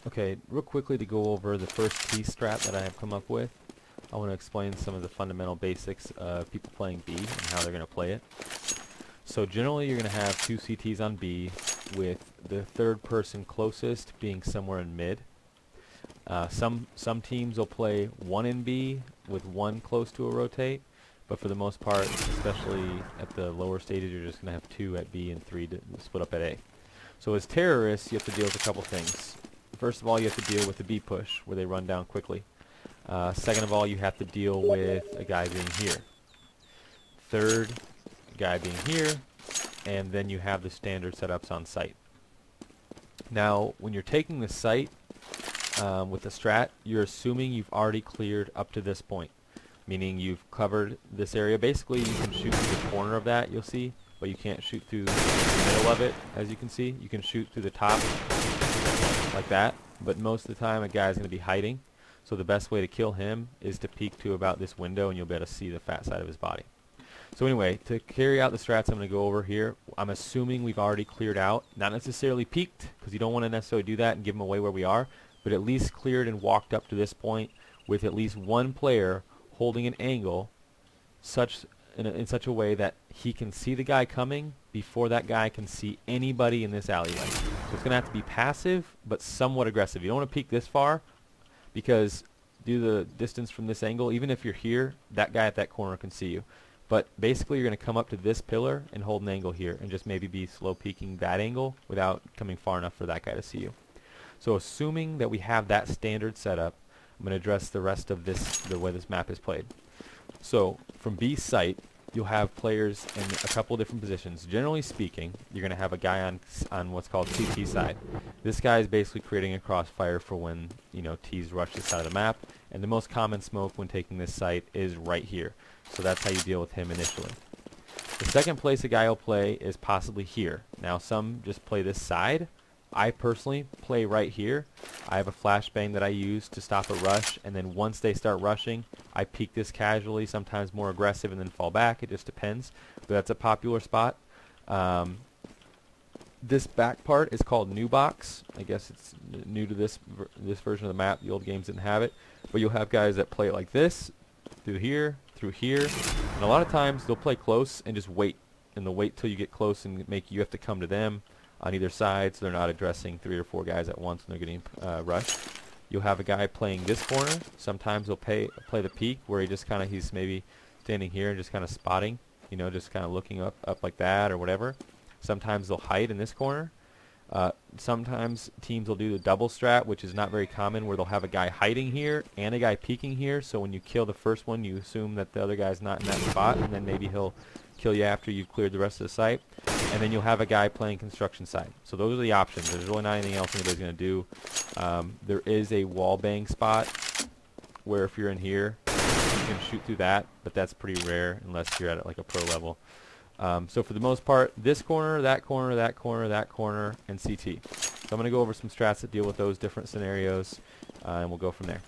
Okay, real quickly to go over the first T strat that I have come up with, I want to explain some of the fundamental basics of people playing B and how they're going to play it. So generally you're going to have two CTs on B with the third person closest being somewhere in mid. Some teams will play one in B with one close to a rotate, but for the most part, especially at the lower stages, you're just going to have two at B and three to split up at A. So as terrorists, you have to deal with a couple things. First of all, you have to deal with the B push, where they run down quickly. Second of all, you have to deal with a guy being here. Third, a guy being here, and then you have the standard setups on site. Now, when you're taking the site with the strat, you're assuming you've already cleared up to this point, meaning you've covered this area. Basically, you can shoot through the corner of that, you'll see, but you can't shoot through the middle of it, as you can see. You can shoot through the top, like that, but most of the time a guy's going to be hiding, so the best way to kill him is to peek to about this window and you'll be able to see the fat side of his body. So anyway, to carry out the strats I'm going to go over here, I'm assuming we've already cleared out, not necessarily peeked, because you don't want to necessarily do that and give them away where we are, but at least cleared and walked up to this point with at least one player holding an angle in such a way that he can see the guy coming before that guy can see anybody in this alleyway. So it's going to have to be passive, but somewhat aggressive. You don't want to peek this far, because due to the distance from this angle, even if you're here, that guy at that corner can see you. But basically, you're going to come up to this pillar and hold an angle here, and just maybe be slow peeking that angle without coming far enough for that guy to see you. So assuming that we have that standard setup, I'm going to address the rest of this, the way this map is played. So from B site, you'll have players in a couple different positions. Generally speaking, you're going to have a guy on what's called CT side. This guy is basically creating a crossfire for when, you know, T's rush this side of the map, and the most common smoke when taking this site is right here. So that's how you deal with him initially. The second place a guy will play is possibly here. Now some just play this side. I personally play right here. I have a flashbang that I use to stop a rush, and then once they start rushing, I peek this casually, sometimes more aggressive, and then fall back. It just depends, but that's a popular spot. This back part is called new box. I guess it's new to this version of the map. The old games didn't have it, but you'll have guys that play it like this, through here, and a lot of times they'll play close and just wait, and they'll wait till you get close and make you have to come to them on either side, so they're not addressing 3 or 4 guys at once when they're getting rushed. You'll have a guy playing this corner. Sometimes he'll play the peek, where he's maybe standing here and just kind of spotting, you know, just kind of looking up like that or whatever. Sometimes they'll hide in this corner. Sometimes teams will do the double strat, which is not very common, where they'll have a guy hiding here and a guy peeking here, so when you kill the first one, you assume that the other guy's not in that spot, and then maybe he'll kill you after you've cleared the rest of the site. And then you'll have a guy playing construction side. So those are the options. There's really not anything else anybody's going to do. There is a wall bang spot where if you're in here, you can shoot through that, but that's pretty rare unless you're at like a pro level. So for the most part, this corner, that corner, that corner, that corner, and CT. So I'm going to go over some strats that deal with those different scenarios, and we'll go from there.